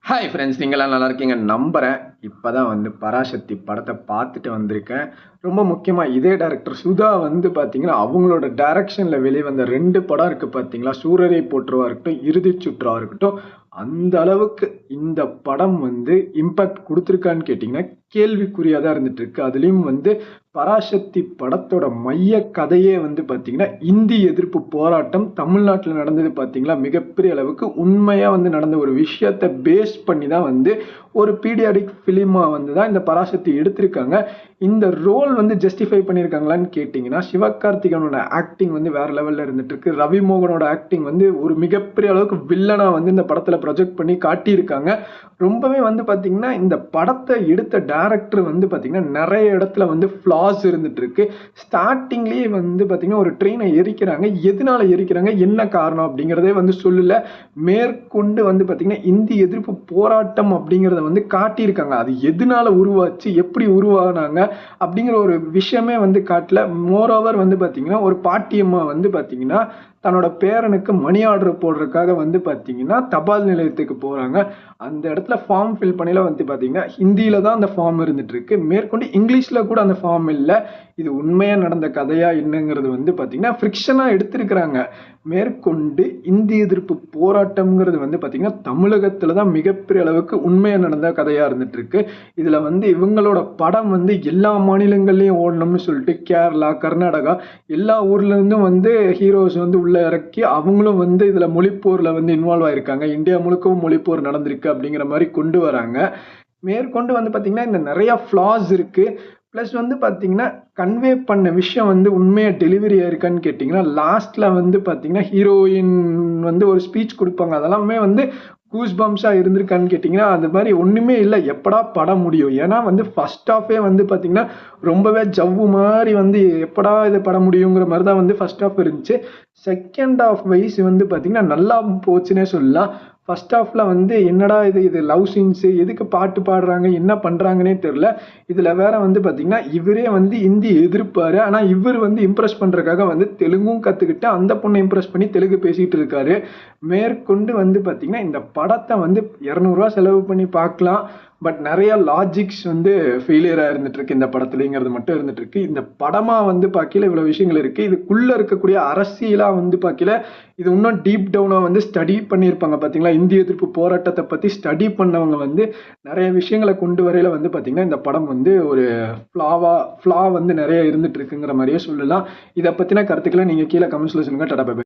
Hi friends, நீங்களாம் நல்லா இருக்கீங்க நம்புகிறேன். இப்போ தான் வந்து பராசக்தி படத்தை பார்த்துட்டு வந்திருக்கேன். ரொம்ப முக்கியமாக இதே டைரக்டர் சுதா வந்து பார்த்தீங்கன்னா, அவங்களோட டைரக்ஷனில் வெளிவந்த 2 படம் இருக்குது பார்த்தீங்களா, சூரரை போற்றுவா இருக்கட்டும், இறுதிச் சுற்றா இருக்கட்டும். அந்த அளவுக்கு இந்த படம் வந்து இம்பேக்ட் கொடுத்துருக்கான்னு கேட்டிங்கன்னா கேள்விக்குறியாக தான் இருந்துட்டு இருக்கு. அதுலேயும் வந்து பராசக்தி படத்தோட மைய கதையே வந்து பார்த்தீங்கன்னா, இந்தி எதிர்ப்பு போராட்டம் தமிழ்நாட்டில் நடந்தது பார்த்தீங்களா, மிகப்பெரிய அளவுக்கு உண்மையாக வந்து நடந்த ஒரு விஷயத்தை பேஸ் பண்ணி தான் வந்து ஒரு பீடியாடிக் ஃபிலிமா வந்து தான் இந்த பராசக்தி எடுத்திருக்காங்க. இந்த ரோல் வந்து ஜஸ்டிஃபை பண்ணியிருக்காங்களான்னு கேட்டிங்கன்னா, சிவகார்த்திகேயனோட ஆக்டிங் வந்து வேற லெவலில் இருந்துட்டு இருக்கு. ரவி மோகனோட ஆக்டிங் வந்து ஒரு மிகப்பெரிய அளவுக்கு வில்லனா வந்து இந்த படத்தில் ப்ரொஜெக்ட் பண்ணி காட்டியிருக்காங்க. ரொம்பவே வந்து பார்த்தீங்கன்னா, இந்த படத்தை எடுத்த டைரக்டர் வந்து பார்த்தீங்கன்னா, நிறைய இடத்துல வந்து ஃப்ளாஸ் இருந்துட்டு இருக்கு. ஸ்டார்டிங்லேயே வந்து பார்த்தீங்கன்னா, ஒரு ட்ரெயினை எரிக்கிறாங்க. எதனால எரிக்கிறாங்க, என்ன காரணம் அப்படிங்கிறதே வந்து சொல்லல. மேற்கொண்டு வந்து பார்த்தீங்கன்னா, இந்தி எதிர்ப்பு போராட்டம் அப்படிங்கிறத வந்து காட்டியிருக்காங்க. அது எதனால உருவாச்சு, எப்படி உருவானாங்க அப்படிங்கிற ஒரு விஷயமே வந்து காட்டல. மோரோவர் வந்து பார்த்தீங்கன்னா, ஒரு பாட்டியம்மா வந்து பார்த்தீங்கன்னா, தன்னோட பேரனுக்கு மணி ஆர்டர் போடுறதுக்காக வந்து பார்த்தீங்கன்னா, தபால் நிலையத்துக்கு போறாங்க. அந்த இடத்துல ஃபார்ம் ஃபில் பண்ணையில வந்து பார்த்தீங்கன்னா, ஹிந்தியில தான் அந்த ஃபார்ம் இருந்துட்டு இருக்கு. மேற்கொண்டு இங்கிலீஷ்ல கூட அந்த ஃபார்ம் இல்ல. இது உண்மையா நடந்த கதையா என்னங்கிறது வந்து பார்த்தீங்கன்னா, ஃபிக்ஷனா எடுத்திருக்கிறாங்க. மேற்கொண்டு இந்தி எதிர்ப்பு போராட்டம்ங்கிறது வந்து பார்த்தீங்கன்னா, தமிழகத்துல தான் மிகப்பெரிய அளவுக்கு உண்மையா நடந்த கதையா இருந்துட்டு இருக்கு. இதுல வந்து இவங்களோட படம் வந்து எல்லா மாநிலங்கள்லயும் ஓடணும்னு சொல்லிட்டு கேரளா, கர்நாடகா எல்லா ஊர்ல இருந்தும் வந்து ஹீரோஸ் வந்து உள்ள இறக்கி அவங்களும் வந்து இதுல மொழிப்போர்ல வந்து இன்வால்வ் ஆயிருக்காங்க. இந்தியா முழுக்கவும் மொழிப்போர் நடந்திருக்கு அப்படிங்கிற மாதிரி கொண்டு வராங்க. மேற்கொண்டு வந்து பார்த்தீங்கன்னா, இந்த நிறைய ஃப்ளாஸ் இருக்கு. ப்ளஸ் வந்து பார்த்தீங்கன்னா, கன்வே பண்ண விஷயம் வந்து உண்மையா டெலிவரி ஆயிருக்கான்னு கேட்டிங்கன்னா, லாஸ்ட்ல வந்து பார்த்தீங்கன்னா, ஹீரோயின் வந்து ஒரு ஸ்பீச் குடுப்பாங்க. அதெல்லாமே வந்து கூஸ் பம்ப்ஸா இருந்திருக்கான்னு கேட்டிங்கன்னா, அது மாரி ஒண்ணுமே இல்ல. எப்படா படம் முடியும்? ஏன்னா வந்து ஃபர்ஸ்ட் ஹாஃபே வந்து பார்த்தீங்கன்னா, ரொம்பவே ஜவ்வு மாரி வந்து எப்படா இது படம் முடியுங்கிற மாரி தான் வந்து ஃபர்ஸ்ட் ஹாஃப் இருந்துச்சு. செகண்ட் ஹாஃப் வைஸ் வந்து பார்த்தீங்கன்னா, நல்லா போச்சுன்னே சொல்லலாம். ஃபர்ஸ்ட் ஹாஃப்ல வந்து என்னடா இது லவ் சீன்ஸு, எதுக்கு பாட்டு பாடுறாங்க, என்ன பண்றாங்கன்னே தெரியல. இதுல வேற வந்து பார்த்தீங்கன்னா, இவரே வந்து ஹிந்தி எதிர்ப்பாரு. ஆனா இவர் வந்து இம்ப்ரெஸ் பண்றதுக்காக வந்து தெலுங்கும் கத்துக்கிட்டு, அந்த பொண்ணை இம்ப்ரெஸ் பண்ணி தெலுங்கு பேசிட்டு இருக்காரு. மேற்கொண்டு வந்து பார்த்தீங்கன்னா, இந்த படத்தை வந்து ரூ. 200 செலவு பண்ணி பார்க்கலாம். பட் நிறைய லாஜிக்ஸ் வந்து ஃபெயிலியரா இருந்துட்டு இருக்கு இந்த படத்துலங்கிறது மட்டும் இருந்துட்டு இருக்கு. இந்த படமா வந்து பார்க்கையில இவ்வளவு விஷயங்கள் இருக்கு. இதுக்குள்ள இருக்கக்கூடிய அரசியலா வந்து பார்க்கையில இது இன்னும் டீப் டவுனா வந்து ஸ்டடி பண்ணியிருப்பாங்க பார்த்தீங்களா, இந்திய எதிர்ப்பு போராட்டத்தை பத்தி ஸ்டடி பண்ணவங்க வந்து நிறைய விஷயங்களை கொண்டு வரையில வந்து பார்த்தீங்கன்னா, இந்த படம் வந்து ஒரு ஃப்ளா வந்து நிறைய இருந்துட்டு இருக்குங்கிற மாதிரியே சொல்லலாம். இதை பத்தின கருத்துக்களை நீங்க கீழே கமெண்ட்ஸ்ல சொல்லுங்க. Tata bye by.